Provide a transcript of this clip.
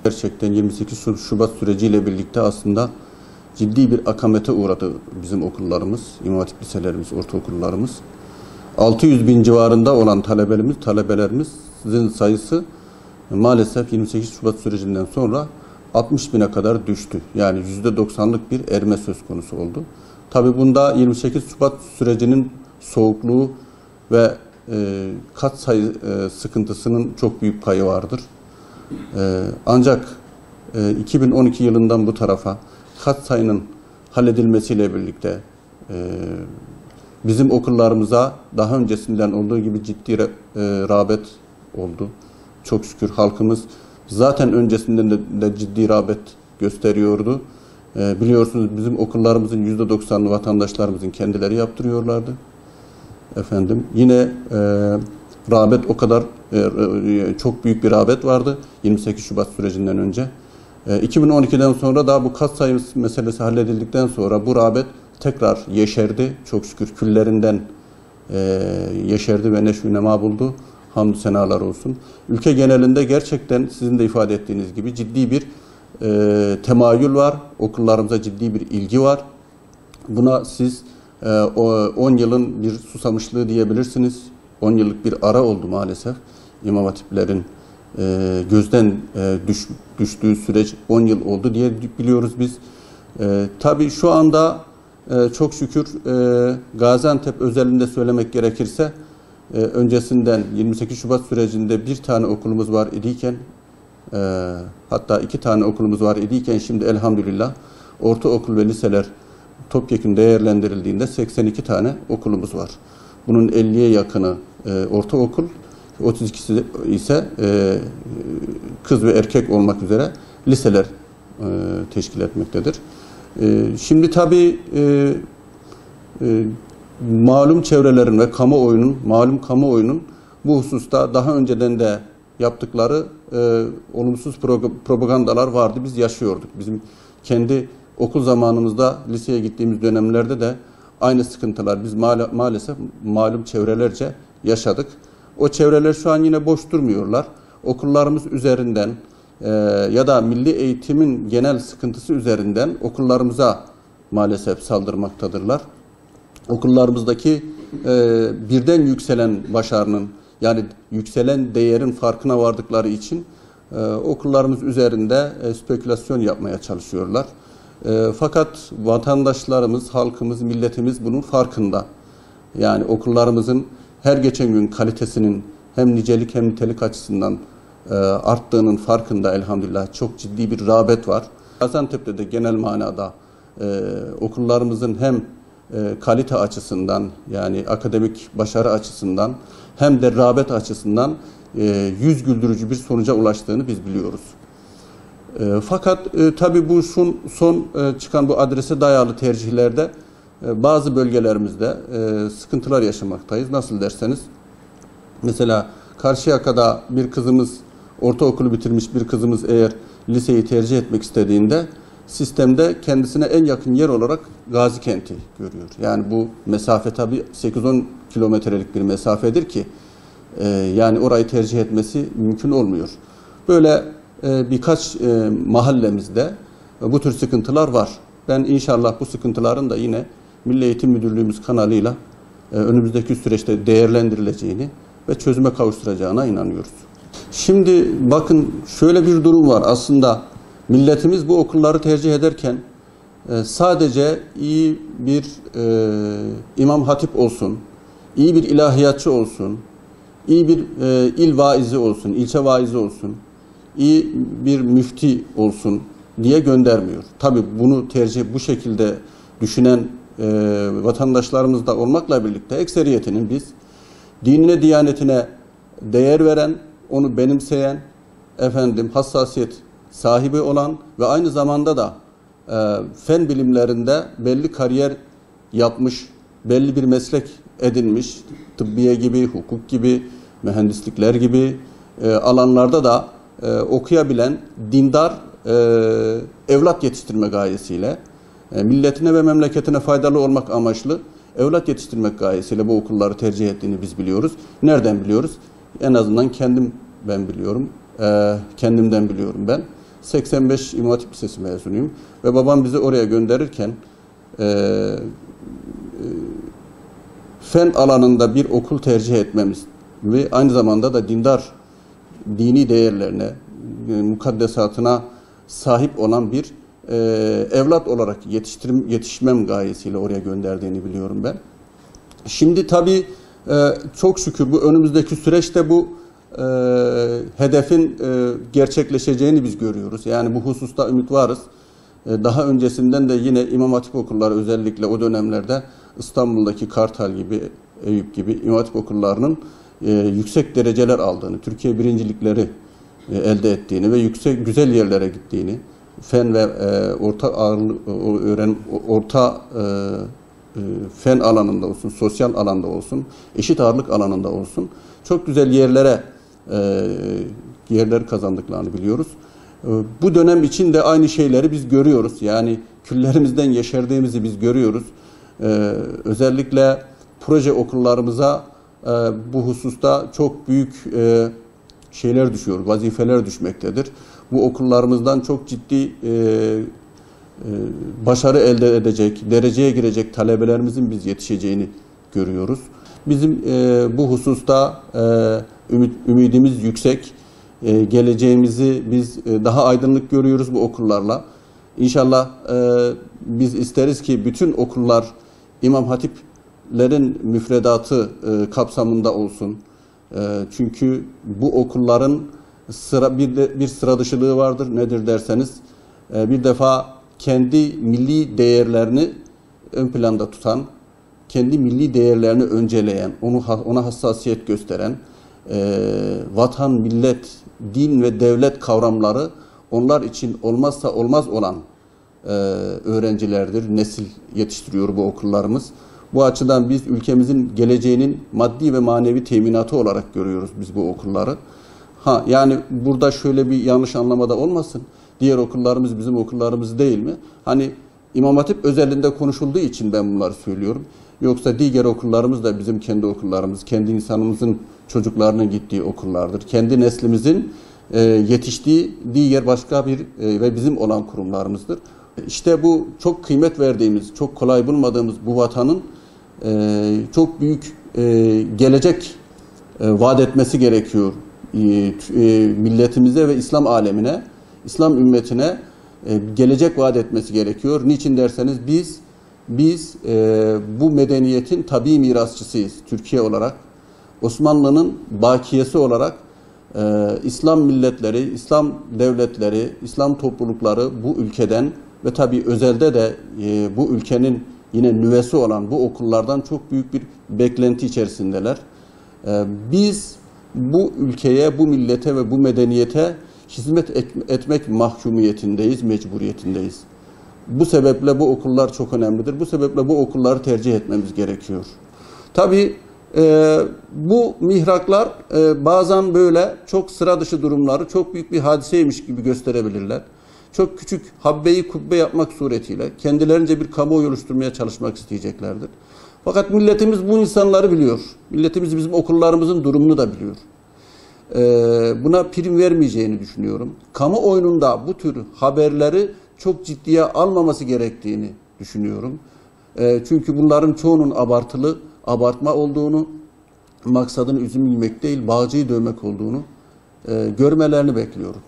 Gerçekten 28 Şubat süreciyle birlikte aslında ciddi bir akamete uğradı bizim okullarımız, İmam Hatip liselerimiz, ortaokullarımız. 600 bin civarında olan talebelerimizin sayısı maalesef 28 Şubat sürecinden sonra 60 bine kadar düştü. Yani %90'lık bir erime söz konusu oldu. Tabi bunda 28 Şubat sürecinin soğukluğu ve katsayı sıkıntısının çok büyük payı vardır. Ancak 2012 yılından bu tarafa katsayının halledilmesiyle birlikte bizim okullarımıza daha öncesinden olduğu gibi ciddi rağbet oldu. Çok şükür halkımız zaten öncesinden de ciddi rağbet gösteriyordu. Biliyorsunuz bizim okullarımızın %90'ını vatandaşlarımızın kendileri yaptırıyorlardı. Yine rağbet o kadar çok büyük bir rağbet vardı 28 Şubat sürecinden önce. 2012'den sonra da bu katsayı meselesi halledildikten sonra bu rağbet tekrar yeşerdi. Çok şükür küllerinden yeşerdi ve neşv-i nema buldu. Hamdü senalar olsun. Ülke genelinde gerçekten sizin de ifade ettiğiniz gibi ciddi bir temayül var. Okullarımıza ciddi bir ilgi var. Buna siz 10 yılın bir susamışlığı diyebilirsiniz. 10 yıllık bir ara oldu maalesef. İmam Hatiplerin gözden düştüğü süreç 10 yıl oldu diye biliyoruz biz. Tabii şu anda çok şükür Gaziantep özelinde söylemek gerekirse öncesinden 28 Şubat sürecinde bir tane okulumuz var idiyken hatta 2 tane okulumuz var idiyken şimdi elhamdülillah ortaokul ve liseler topyekun değerlendirildiğinde 82 tane okulumuz var. Bunun 50'ye yakını ortaokul, 32'si ise kız ve erkek olmak üzere liseler teşkil etmektedir. Şimdi tabii malum çevrelerin ve kamuoyunun bu hususta daha önceden de yaptıkları olumsuz propagandalar vardı. Biz yaşıyorduk. Bizim kendi okul zamanımızda liseye gittiğimiz dönemlerde de aynı sıkıntılar biz maalesef malum çevrelerce yaşadık. O çevreler şu an yine boş durmuyorlar. Okullarımız üzerinden ya da milli eğitimin genel sıkıntısı üzerinden okullarımıza maalesef saldırmaktadırlar. Okullarımızdaki birden yükselen başarının yani yükselen değerin farkına vardıkları için okullarımız üzerinde spekülasyon yapmaya çalışıyorlar. Fakat vatandaşlarımız, halkımız, milletimiz bunun farkında. Yani okullarımızın her geçen gün kalitesinin hem nicelik hem nitelik açısından arttığının farkında elhamdülillah. Çok ciddi bir rağbet var. Gaziantep'te de genel manada okullarımızın hem kalite açısından yani akademik başarı açısından hem de rağbet açısından yüz güldürücü bir sonuca ulaştığını biz biliyoruz. Fakat tabii bu son çıkan bu adrese dayalı tercihlerde bazı bölgelerimizde sıkıntılar yaşamaktayız. Nasıl derseniz mesela Karşıyaka'da bir kızımız ortaokulu bitirmiş bir kızımız eğer liseyi tercih etmek istediğinde sistemde kendisine en yakın yer olarak Gazikent'i görüyor. Yani bu mesafe tabii 8-10 kilometrelik bir mesafedir ki yani orayı tercih etmesi mümkün olmuyor. Böyle birkaç mahallemizde bu tür sıkıntılar var. Ben inşallah bu sıkıntıların da yine Milli Eğitim Müdürlüğümüz kanalıyla önümüzdeki süreçte değerlendirileceğini ve çözüme kavuşturacağına inanıyoruz. Şimdi bakın şöyle bir durum var. Aslında milletimiz bu okulları tercih ederken sadece iyi bir İmam Hatip olsun, iyi bir ilahiyatçı olsun, iyi bir il vaizi olsun, ilçe vaizi olsun, iyi bir müfti olsun diye göndermiyor. Tabii bunu bu şekilde düşünen vatandaşlarımız da olmakla birlikte ekseriyetinin biz dinine, diyanetine değer veren, onu benimseyen, hassasiyet sahibi olan ve aynı zamanda da fen bilimlerinde belli kariyer yapmış, belli bir meslek edinmiş, tıbbiye gibi, hukuk gibi, mühendislikler gibi alanlarda da okuyabilen dindar evlat yetiştirme gayesiyle, milletine ve memleketine faydalı olmak amaçlı evlat yetiştirmek gayesiyle bu okulları tercih ettiğini biz biliyoruz. Nereden biliyoruz? En azından ben biliyorum, kendimden biliyorum ben. 85 İmam Hatip Lisesi mezunuyum. Ve babam bizi oraya gönderirken fen alanında bir okul tercih etmemiz ve aynı zamanda da dindar, dini değerlerine, mukaddesatına sahip olan bir evlat olarak yetişmem gayesiyle oraya gönderdiğini biliyorum ben. Şimdi tabii çok şükür bu önümüzdeki süreçte bu hedefin gerçekleşeceğini biz görüyoruz. Yani bu hususta ümit varız. Daha öncesinden de yine İmam Hatip okulları, özellikle o dönemlerde İstanbul'daki Kartal gibi, Eyüp gibi İmam Hatip okullarının yüksek dereceler aldığını, Türkiye birincilikleri elde ettiğini ve güzel yerlere gittiğini, fen ve orta fen alanında olsun, sosyal alanda olsun, eşit ağırlık alanında olsun çok güzel yerler kazandıklarını biliyoruz. Bu dönem için de aynı şeyleri biz görüyoruz. Yani küllerimizden yeşerdiğimizi biz görüyoruz. Özellikle proje okullarımıza bu hususta çok büyük şeyler düşüyor, vazifeler düşmektedir. Bu okullarımızdan çok ciddi başarı elde edecek, dereceye girecek talebelerimizin biz yetişeceğini görüyoruz. Bizim bu hususta ümidimiz yüksek. Geleceğimizi biz daha aydınlık görüyoruz bu okullarla. İnşallah biz isteriz ki bütün okullar İmam Hatiplerin müfredatı kapsamında olsun. Çünkü bu okulların bir sıra dışılığı vardır. Nedir derseniz, bir defa kendi milli değerlerini ön planda tutan, kendi milli değerlerini önceleyen, ona hassasiyet gösteren, vatan, millet, din ve devlet kavramları onlar için olmazsa olmaz olan öğrencilerdir. Nesil yetiştiriyor bu okullarımız. Bu açıdan biz ülkemizin geleceğinin maddi ve manevi teminatı olarak görüyoruz biz bu okulları. Yani burada şöyle bir yanlış anlamada olmasın. Diğer okullarımız bizim okullarımız değil mi? Hani İmam Hatip özelinde konuşulduğu için ben bunları söylüyorum. Yoksa diğer okullarımız da bizim kendi okullarımız, kendi insanımızın çocuklarının gittiği okullardır. Kendi neslimizin yetiştiği diğer başka bir ve bizim olan kurumlarımızdır. İşte bu çok kıymet verdiğimiz, çok kolay bulmadığımız bu vatanın çok büyük gelecek vaat etmesi gerekiyor. Milletimize ve İslam alemine, İslam ümmetine gelecek vaat etmesi gerekiyor. Niçin derseniz biz bu medeniyetin tabii mirasçısıyız Türkiye olarak. Osmanlı'nın bakiyesi olarak İslam milletleri, İslam devletleri, İslam toplulukları bu ülkeden ve tabii özelde de bu ülkenin yine nüvesi olan bu okullardan çok büyük bir beklenti içerisindeler. Biz bu ülkeye, bu millete ve bu medeniyete hizmet etmek mahkumiyetindeyiz, mecburiyetindeyiz. Bu sebeple bu okullar çok önemlidir. Bu sebeple bu okulları tercih etmemiz gerekiyor. Tabii bu mihraklar bazen böyle çok sıra dışı durumları çok büyük bir hadiseymiş gibi gösterebilirler. Çok küçük habbeyi kubbe yapmak suretiyle kendilerince bir kamuoyu oluşturmaya çalışmak isteyeceklerdir. Fakat milletimiz bu insanları biliyor. Milletimiz bizim okullarımızın durumunu da biliyor. Buna prim vermeyeceğini düşünüyorum. Kamuoyunun bu tür haberleri çok ciddiye almaması gerektiğini düşünüyorum. Çünkü bunların çoğunun abartma olduğunu, maksadın üzüm yemek değil, bağcıyı dövmek olduğunu görmelerini bekliyorum.